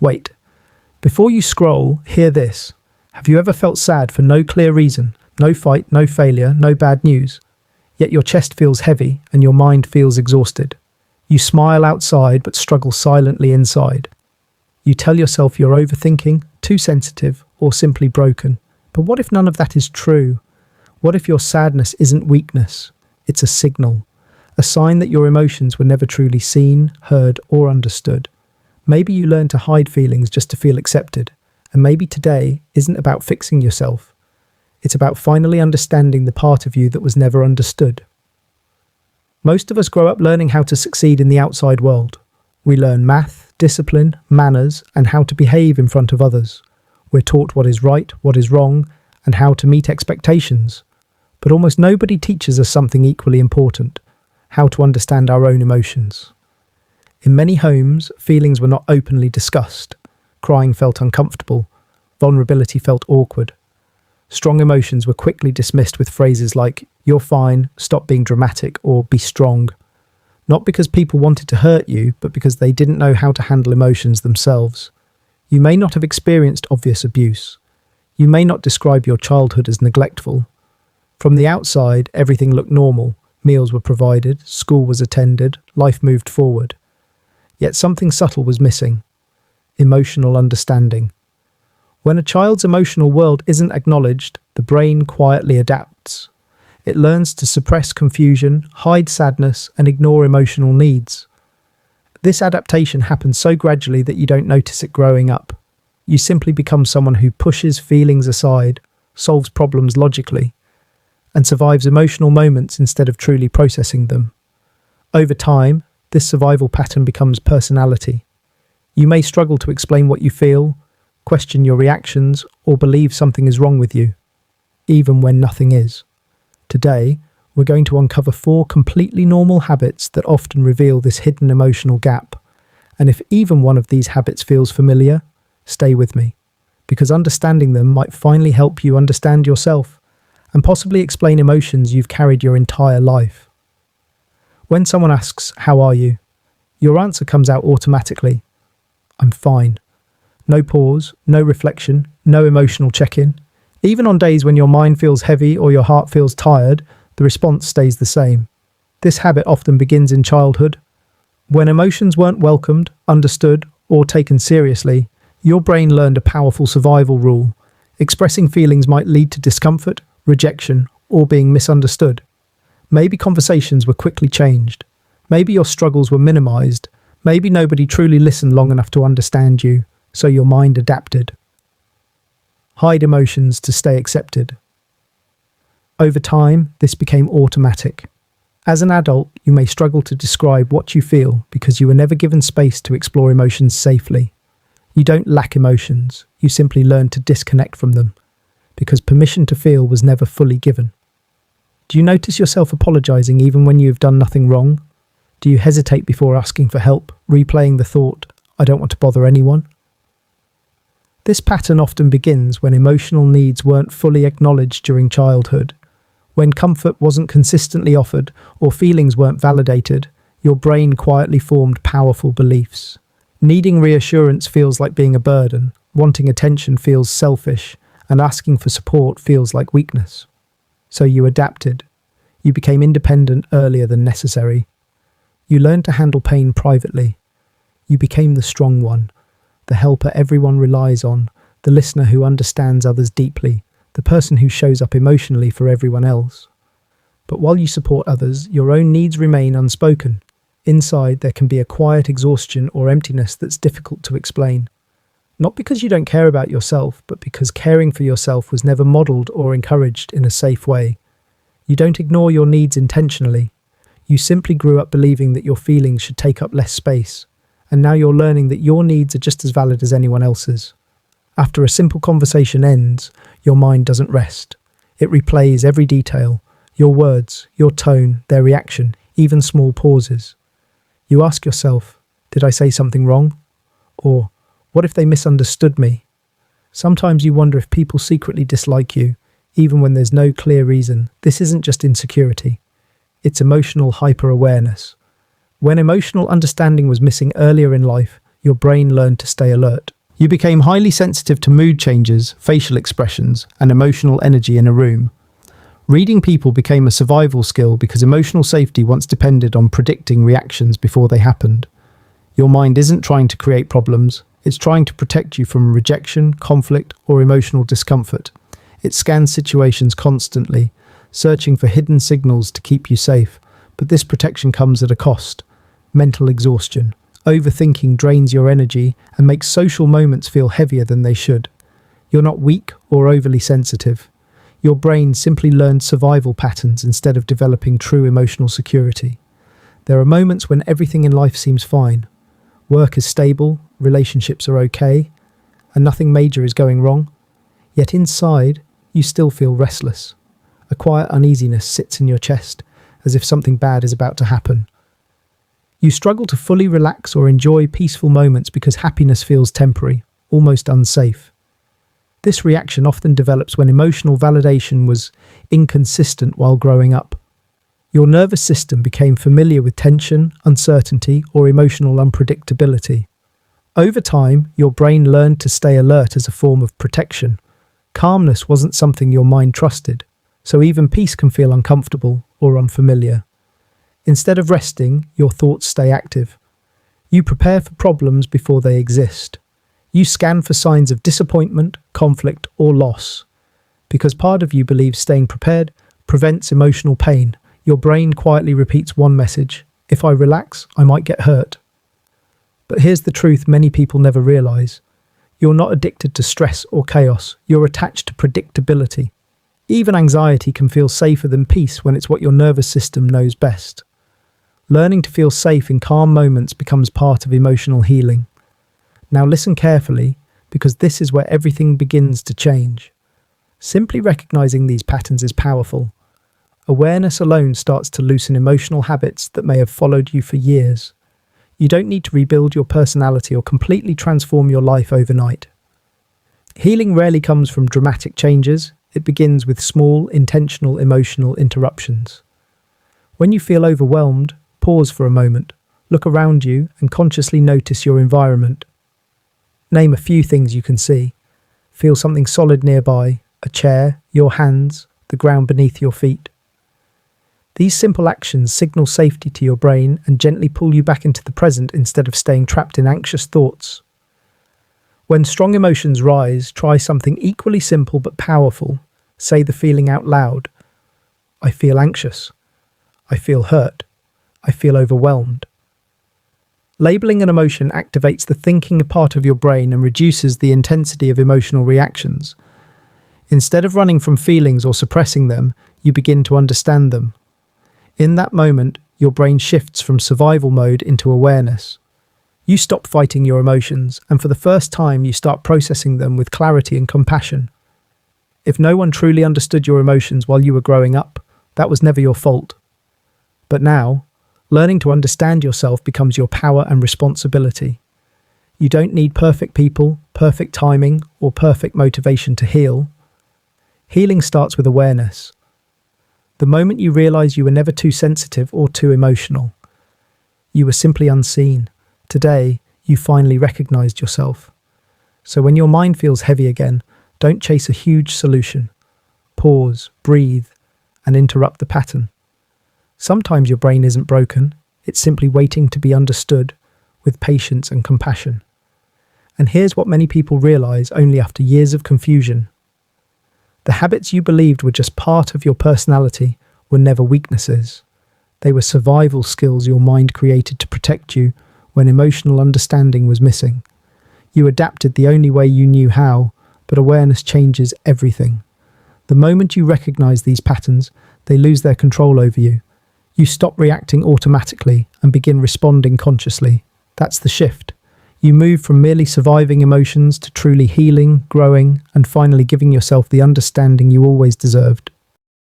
Wait, before you scroll, hear this. Have you ever felt sad for no clear reason? No fight, no failure, no bad news. Yet your chest feels heavy and your mind feels exhausted. You smile outside but struggle silently inside. You tell yourself you're overthinking, too sensitive, or simply broken. But what if none of that is true? What if your sadness isn't weakness? It's a signal, a sign that your emotions were never truly seen, heard, or understood. Maybe you learn to hide feelings just to feel accepted, and maybe today isn't about fixing yourself. It's about finally understanding the part of you that was never understood. Most of us grow up learning how to succeed in the outside world. We learn math, discipline, manners, and how to behave in front of others. We're taught what is right, what is wrong, and how to meet expectations. But almost nobody teaches us something equally important: how to understand our own emotions. In many homes, feelings were not openly discussed. Crying felt uncomfortable. Vulnerability felt awkward. Strong emotions were quickly dismissed with phrases like, "You're fine, stop being dramatic," or "be strong." Not because people wanted to hurt you, but because they didn't know how to handle emotions themselves. You may not have experienced obvious abuse. You may not describe your childhood as neglectful. From the outside, everything looked normal. Meals were provided, school was attended, life moved forward. Yet something subtle was missing: emotional understanding. When a child's emotional world isn't acknowledged, the brain quietly adapts. It learns to suppress confusion, hide sadness, and ignore emotional needs. This adaptation happens so gradually that you don't notice it growing up. You simply become someone who pushes feelings aside, solves problems logically, and survives emotional moments instead of truly processing them. Over time, this survival pattern becomes personality. You may struggle to explain what you feel, question your reactions, or believe something is wrong with you, even when nothing is. Today, we're going to uncover 4 completely normal habits that often reveal this hidden emotional gap. And if even one of these habits feels familiar, stay with me, because understanding them might finally help you understand yourself and possibly explain emotions you've carried your entire life. When someone asks, "How are you?" your answer comes out automatically: "I'm fine." No pause, no reflection, no emotional check-in. Even on days when your mind feels heavy or your heart feels tired, the response stays the same. This habit often begins in childhood. When emotions weren't welcomed, understood, or taken seriously, your brain learned a powerful survival rule. Expressing feelings might lead to discomfort, rejection, or being misunderstood. Maybe conversations were quickly changed. Maybe your struggles were minimized. Maybe nobody truly listened long enough to understand you, so your mind adapted. Hide emotions to stay accepted. Over time, this became automatic. As an adult, you may struggle to describe what you feel because you were never given space to explore emotions safely. You don't lack emotions, you simply learn to disconnect from them, because permission to feel was never fully given. Do you notice yourself apologizing even when you've done nothing wrong? Do you hesitate before asking for help, replaying the thought, "I don't want to bother anyone"? This pattern often begins when emotional needs weren't fully acknowledged during childhood. When comfort wasn't consistently offered or feelings weren't validated, your brain quietly formed powerful beliefs. Needing reassurance feels like being a burden, wanting attention feels selfish, and asking for support feels like weakness. So you adapted. You became independent earlier than necessary. You learned to handle pain privately. You became the strong one, the helper everyone relies on, the listener who understands others deeply, the person who shows up emotionally for everyone else. But while you support others, your own needs remain unspoken. Inside, there can be a quiet exhaustion or emptiness that's difficult to explain. Not because you don't care about yourself, but because caring for yourself was never modeled or encouraged in a safe way. You don't ignore your needs intentionally. You simply grew up believing that your feelings should take up less space. And now you're learning that your needs are just as valid as anyone else's. After a simple conversation ends, your mind doesn't rest. It replays every detail: your words, your tone, their reaction, even small pauses. You ask yourself, "Did I say something wrong?" Or, "What if they misunderstood me?" Sometimes you wonder if people secretly dislike you, even when there's no clear reason. This isn't just insecurity. It's emotional hyper-awareness. When emotional understanding was missing earlier in life, your brain learned to stay alert. You became highly sensitive to mood changes, facial expressions, and emotional energy in a room. Reading people became a survival skill because emotional safety once depended on predicting reactions before they happened. Your mind isn't trying to create problems, it's trying to protect you from rejection, conflict, or emotional discomfort. It scans situations constantly, searching for hidden signals to keep you safe, but this protection comes at a cost: mental exhaustion. Overthinking drains your energy and makes social moments feel heavier than they should. You're not weak or overly sensitive. Your brain simply learned survival patterns instead of developing true emotional security. There are moments when everything in life seems fine. Work is stable, relationships are okay, and nothing major is going wrong. Yet inside, you still feel restless. A quiet uneasiness sits in your chest, as if something bad is about to happen. You struggle to fully relax or enjoy peaceful moments because happiness feels temporary, almost unsafe. This reaction often develops when emotional validation was inconsistent while growing up. Your nervous system became familiar with tension, uncertainty, or emotional unpredictability. Over time, your brain learned to stay alert as a form of protection. Calmness wasn't something your mind trusted, so even peace can feel uncomfortable or unfamiliar. Instead of resting, your thoughts stay active. You prepare for problems before they exist. You scan for signs of disappointment, conflict, or loss. Because part of you believes staying prepared prevents emotional pain, your brain quietly repeats one message: if I relax, I might get hurt. But here's the truth many people never realize. You're not addicted to stress or chaos, you're attached to predictability. Even anxiety can feel safer than peace when it's what your nervous system knows best. Learning to feel safe in calm moments becomes part of emotional healing. Now listen carefully, because this is where everything begins to change. Simply recognizing these patterns is powerful. Awareness alone starts to loosen emotional habits that may have followed you for years. You don't need to rebuild your personality or completely transform your life overnight. Healing rarely comes from dramatic changes. It begins with small, intentional emotional interruptions. When you feel overwhelmed, pause for a moment, look around you, and consciously notice your environment. Name a few things you can see. Feel something solid nearby: a chair, your hands, the ground beneath your feet. These simple actions signal safety to your brain and gently pull you back into the present instead of staying trapped in anxious thoughts. When strong emotions rise, try something equally simple but powerful. Say the feeling out loud. I feel anxious. I feel hurt. I feel overwhelmed. Labeling an emotion activates the thinking part of your brain and reduces the intensity of emotional reactions. Instead of running from feelings or suppressing them, you begin to understand them. In that moment, your brain shifts from survival mode into awareness. You stop fighting your emotions, and for the first time, you start processing them with clarity and compassion. If no one truly understood your emotions while you were growing up, that was never your fault. But now, learning to understand yourself becomes your power and responsibility. You don't need perfect people, perfect timing, or perfect motivation to heal. Healing starts with awareness. The moment you realize you were never too sensitive or too emotional, you were simply unseen. Today, you finally recognized yourself. So when your mind feels heavy again, don't chase a huge solution. Pause, breathe, and interrupt the pattern. Sometimes your brain isn't broken, it's simply waiting to be understood with patience and compassion. And here's what many people realize only after years of confusion. The habits you believed were just part of your personality were never weaknesses. They were survival skills your mind created to protect you when emotional understanding was missing. You adapted the only way you knew how, but awareness changes everything. The moment you recognize these patterns, they lose their control over you. You stop reacting automatically and begin responding consciously. That's the shift. You move from merely surviving emotions to truly healing, growing, and finally giving yourself the understanding you always deserved.